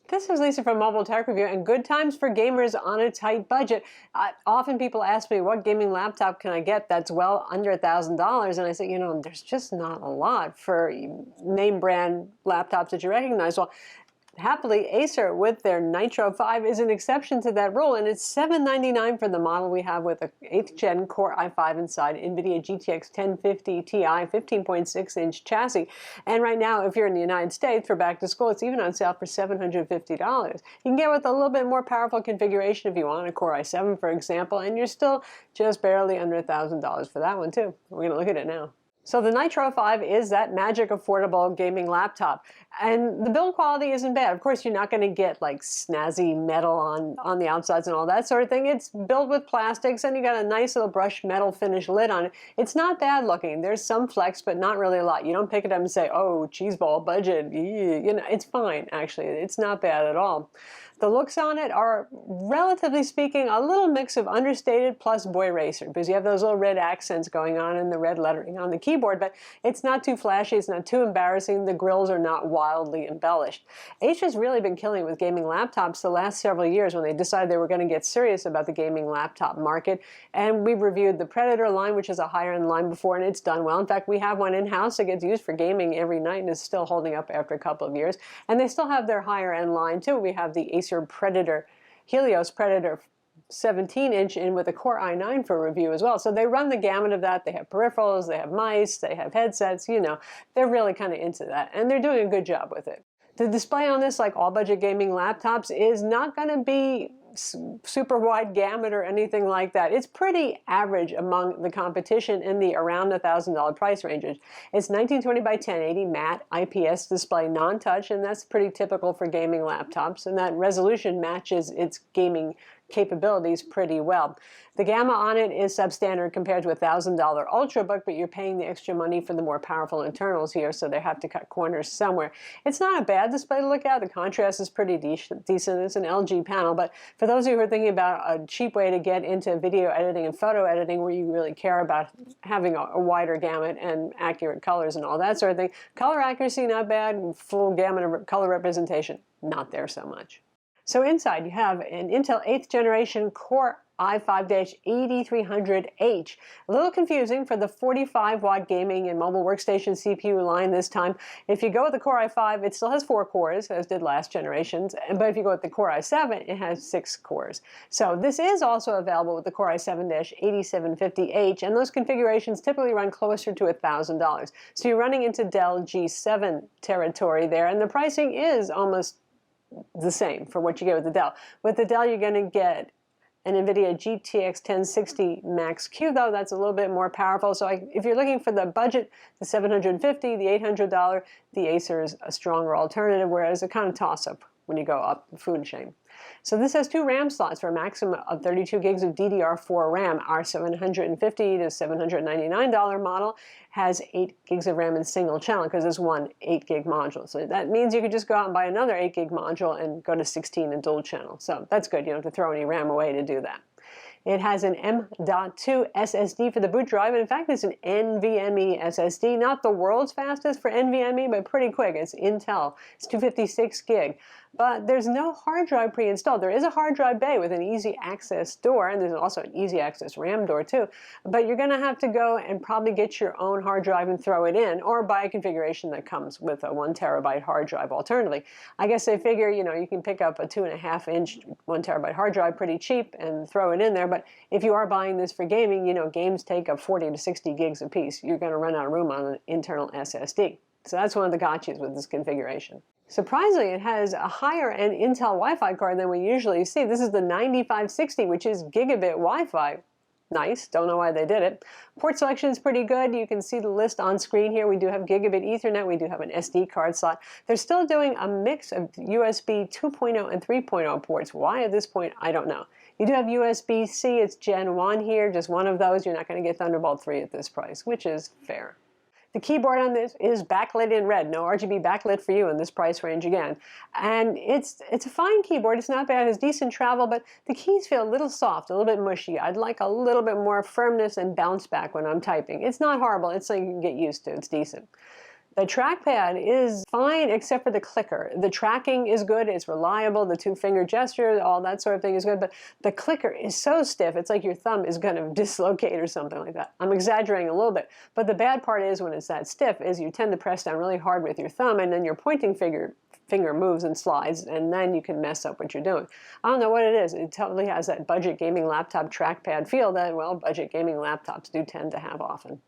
This is Lisa from Mobile Tech Review, and good times for gamers on a tight budget. Often people ask me, what gaming laptop can I get that's well under $1,000? And I say, there's just not a lot for name brand laptops that you recognize. Well, happily, Acer with their Nitro 5 is an exception to that rule, and it's $799 for the model we have with a 8th Gen Core i5 inside, NVIDIA GTX 1050 Ti 15.6-inch chassis. And right now, if you're in the United States for back to school, it's even on sale for $750. You can get with a little bit more powerful configuration if you want a Core i7, for example, and you're still just barely under $1,000 for that one too. We're going to look at it now. So the Nitro 5 is that magic affordable gaming laptop. And the build quality isn't bad. Of course, you're not going to get like snazzy metal on the outsides and all that sort of thing. It's built with plastics, and you got a nice little brushed metal finish lid on it. It's not bad looking. There's some flex, but not really a lot. You don't pick it up and say, oh, cheeseball budget. It's fine, actually. It's not bad at all. The looks on it are, relatively speaking, a little mix of understated plus boy racer, because you have those little red accents going on and the red lettering on the keyboard, but it's not too flashy, it's not too embarrassing, the grills are not wildly embellished. Acer's really been killing it with gaming laptops the last several years when they decided they were going to get serious about the gaming laptop market, and we've reviewed the Predator line, which is a higher-end line before, and it's done well. In fact, we have one in-house that gets used for gaming every night and is still holding up after a couple of years, and they still have their higher-end line too. We have the Acer Predator, Helios Predator 17-inch in with a Core i9 for review as well. So they run the gamut of that. They have peripherals, they have mice, they have headsets, they're really kind of into that, and they're doing a good job with it. The display on this, like all budget gaming laptops, is not going to be super wide gamut or anything like that. It's pretty average among the competition in the around $1,000 price ranges. It's 1920 by 1080 matte IPS display, non-touch, and that's pretty typical for gaming laptops, and that resolution matches its gaming capabilities pretty well. The gamma on it is substandard compared to a $1,000 Ultrabook, but you're paying the extra money for the more powerful internals here, so they have to cut corners somewhere. It's not a bad display to look at. The contrast is pretty decent. It's an LG panel, but for those of you who are thinking about a cheap way to get into video editing and photo editing where you really care about having a wider gamut and accurate colors and all that sort of thing, color accuracy not bad, full gamut of color representation not there so much. So inside you have an Intel 8th generation Core i5-8300H. A little confusing for the 45-watt gaming and mobile workstation CPU line this time. If you go with the Core i5, it still has 4 cores, as did last generations, but if you go with the Core i7, it has 6 cores. So this is also available with the Core i7-8750H, and those configurations typically run closer to $1,000. So you're running into Dell G7 territory there, and the pricing is almost the same for what you get with the Dell. With the Dell, you're going to get an NVIDIA GTX 1060 Max-Q, though. That's a little bit more powerful. So if you're looking for the budget, the $750, the $800, the Acer is a stronger alternative, whereas a kind of toss-up when you go up, food and shame. So this has 2 RAM slots for a maximum of 32 gigs of DDR4 RAM. Our $750 to $799 model has 8 gigs of RAM in single channel because there's one 8 gig module. So that means you could just go out and buy another 8 gig module and go to 16 in dual channel. So that's good. You don't have to throw any RAM away to do that. It has an M.2 SSD for the boot drive, and in fact it's an NVMe SSD, not the world's fastest for NVMe, but pretty quick. It's Intel. It's 256 gig. But there's no hard drive pre-installed. There is a hard drive bay with an easy access door, and there's also an easy access RAM door too. But you're going to have to go and probably get your own hard drive and throw it in, or buy a configuration that comes with a 1 terabyte hard drive alternatively. I guess they figure, you can pick up a 2.5-inch 1 terabyte hard drive pretty cheap and throw it in there. But if you are buying this for gaming, games take up 40 to 60 gigs a piece. You're going to run out of room on an internal SSD. So that's one of the gotchas with this configuration. Surprisingly, it has a higher-end Intel Wi-Fi card than we usually see. This is the 9560, which is gigabit Wi-Fi. Nice. Don't know why they did it. Port selection is pretty good. You can see the list on screen here. We do have gigabit Ethernet. We do have an SD card slot. They're still doing a mix of USB 2.0 and 3.0 ports. Why at this point, I don't know. You do have USB-C. It's Gen 1 here, just one of those. You're not going to get Thunderbolt 3 at this price, which is fair. The keyboard on this is backlit in red. No RGB backlit for you in this price range again. And it's a fine keyboard. It's not bad. It's decent travel, but the keys feel a little soft, a little bit mushy. I'd like a little bit more firmness and bounce back when I'm typing. It's not horrible. It's something you can get used to. It's decent. The trackpad is fine except for the clicker. The tracking is good, it's reliable, the two-finger gesture, all that sort of thing is good, but the clicker is so stiff, it's like your thumb is going to dislocate or something like that. I'm exaggerating a little bit, but the bad part is when it's that stiff is you tend to press down really hard with your thumb and then your pointing finger moves and slides, and then you can mess up what you're doing. I don't know what it is. It totally has that budget gaming laptop trackpad feel that, well, budget gaming laptops do tend to have often.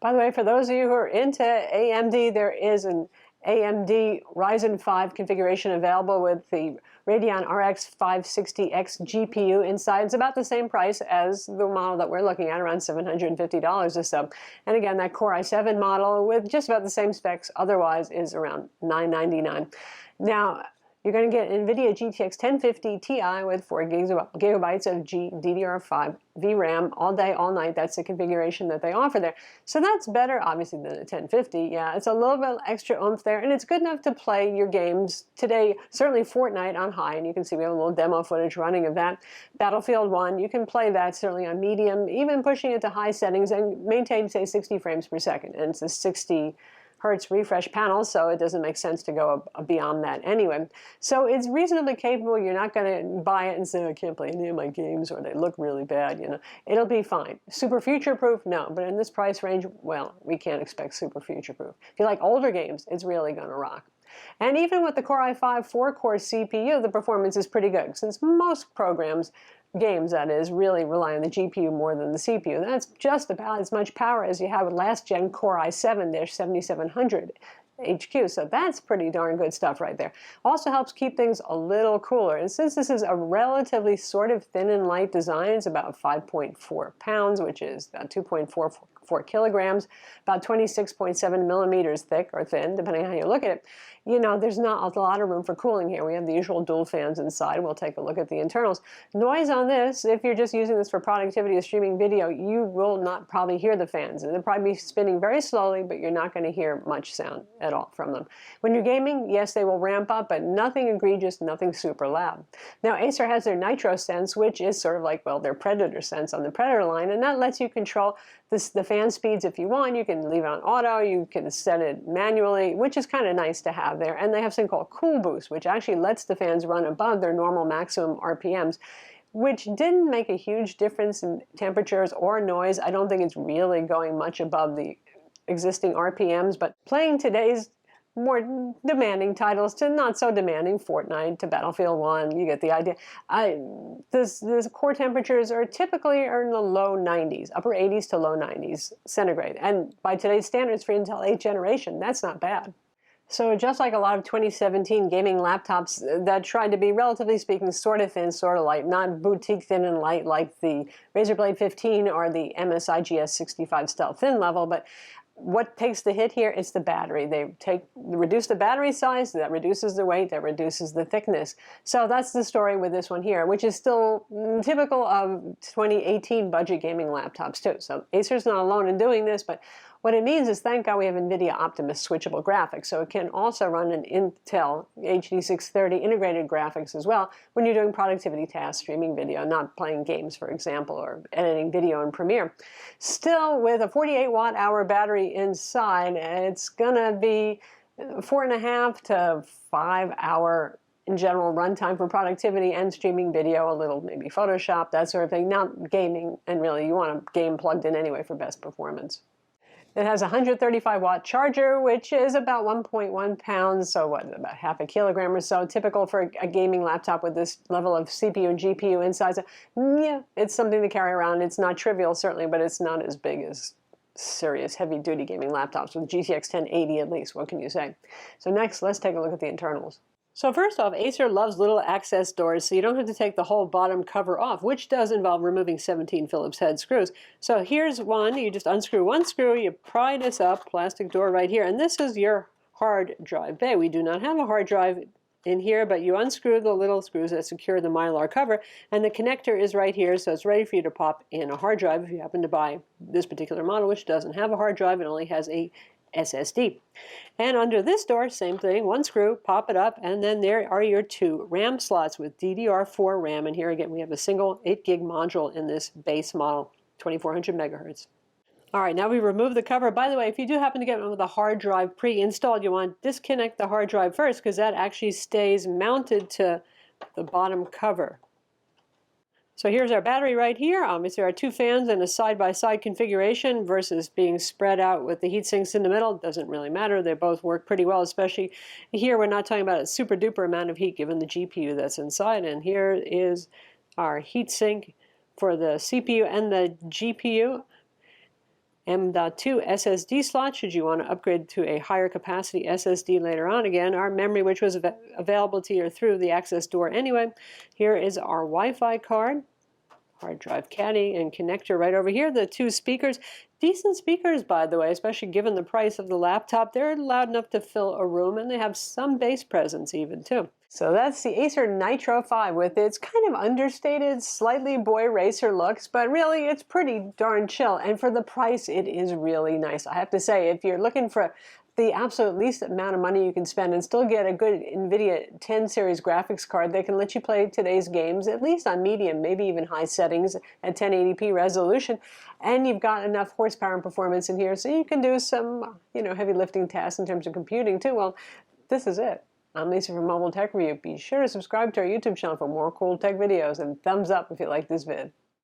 By the way, for those of you who are into AMD, there is an AMD Ryzen 5 configuration available with the Radeon RX 560X GPU inside. It's about the same price as the model that we're looking at, around $750 or so. And again, that Core i7 model with just about the same specs otherwise is around $999. Now, you're going to get NVIDIA GTX 1050 Ti with 4 gigabytes of DDR4 VRAM all day, all night. That's the configuration that they offer there. So that's better, obviously, than the 1050. Yeah, it's a little bit extra oomph there, and it's good enough to play your games today. Certainly Fortnite on high, and you can see we have a little demo footage running of that. Battlefield 1, you can play that certainly on medium, even pushing it to high settings and maintain, say, 60 frames per second. And it's a 60 hertz refresh panel, so it doesn't make sense to go beyond that anyway. So it's reasonably capable. You're not going to buy it and say, I can't play any of my games, or they look really bad, you know. It'll be fine. Super future-proof? No, but in this price range, well, we can't expect super future-proof. If you like older games, it's really going to rock. And even with the Core i5 4-core CPU, the performance is pretty good, since most games that is, really rely on the GPU more than the CPU. That's just about as much power as you have with last-gen Core i7-7700 HQ, so that's pretty darn good stuff right there. Also helps keep things a little cooler, and since this is a relatively sort of thin and light design, it's about 5.4 pounds, which is about 2.44 kilograms, about 26.7 millimeters thick or thin, depending on how you look at it. You know, there's not a lot of room for cooling here. We have the usual dual fans inside. We'll take a look at the internals. Noise on this, if you're just using this for productivity or streaming video, you will not probably hear the fans. They'll probably be spinning very slowly, but you're not going to hear much sound at all from them. When you're gaming, yes, they will ramp up, but nothing egregious, nothing super loud. Now, Acer has their Nitro Sense, which is sort of like, well, their Predator Sense on the Predator line, and that lets you control the fan speeds if you want. You can leave it on auto, you can set it manually, which is kind of nice to have there. And they have something called Cool Boost, which actually lets the fans run above their normal maximum RPMs, which didn't make a huge difference in temperatures or noise. I don't think it's really going much above the existing RPMs, but playing today's more demanding titles to not so demanding, Fortnite to Battlefield 1, you get the idea. The core temperatures are typically in the low 90s, upper 80s to low 90s centigrade. And by today's standards for Intel 8th generation, that's not bad. So just like a lot of 2017 gaming laptops that tried to be, relatively speaking, sort of thin, sort of light, not boutique thin and light like the Razer Blade 15 or the MSI GS65 Stealth Thin level, but what takes the hit here is the battery. They reduce the battery size, that reduces the weight, that reduces the thickness. So that's the story with this one here, which is still typical of 2018 budget gaming laptops too. So Acer's not alone in doing this, but what it means is, thank God we have NVIDIA Optimus switchable graphics, so it can also run an Intel HD 630 integrated graphics as well when you're doing productivity tasks, streaming video, not playing games, for example, or editing video in Premiere. Still, with a 48 watt-hour battery inside, it's gonna be 4.5 to 5 hour in general runtime for productivity and streaming video, a little maybe Photoshop, that sort of thing, not gaming, and really you want a game plugged in anyway for best performance. It has a 135 watt charger, which is about 1.1 pounds, so what, about half a kilogram or so, typical for a gaming laptop with this level of CPU and GPU inside. So, yeah, it's something to carry around. It's not trivial, certainly, but it's not as big as serious heavy-duty gaming laptops with GTX 1080 at least. What can you say? So next, let's take a look at the internals. So first off, Acer loves little access doors, so you don't have to take the whole bottom cover off, which does involve removing 17 Phillips head screws. So here's one. You just unscrew one screw, you pry this up, plastic door right here, and this is your hard drive bay. We do not have a hard drive in here, but you unscrew the little screws that secure the Mylar cover, and the connector is right here, so it's ready for you to pop in a hard drive if you happen to buy this particular model, which doesn't have a hard drive. It only has a SSD. And under this door, same thing, one screw, pop it up, and then there are your 2 RAM slots with DDR4 RAM. And here again, we have a single 8 gig module in this base model, 2400 megahertz. All right, now we remove the cover. By the way, if you do happen to get one with a hard drive pre-installed, you want to disconnect the hard drive first because that actually stays mounted to the bottom cover. So here's our battery right here. There are 2 fans in a side-by-side configuration versus being spread out with the heat sinks in the middle. It doesn't really matter. They both work pretty well, especially here we're not talking about a super-duper amount of heat given the GPU that's inside. And here is our heat sink for the CPU and the GPU. M.2 SSD slot should you want to upgrade to a higher capacity SSD later on. Again, our memory, which was available to you through the access door anyway. Here is our Wi-Fi card, hard drive caddy, and connector right over here. The 2 speakers, decent speakers, by the way, especially given the price of the laptop. They're loud enough to fill a room, and they have some bass presence even, too. So that's the Acer Nitro 5 with its kind of understated, slightly boy racer looks, but really it's pretty darn chill. And for the price, it is really nice. I have to say, if you're looking for the absolute least amount of money you can spend and still get a good NVIDIA 10 series graphics card that can let you play today's games, at least on medium, maybe even high settings at 1080p resolution, and you've got enough horsepower and performance in here so you can do some, heavy lifting tasks in terms of computing too, well, this is it. I'm Lisa from Mobile Tech Review. Be sure to subscribe to our YouTube channel for more cool tech videos, and thumbs up if you like this vid.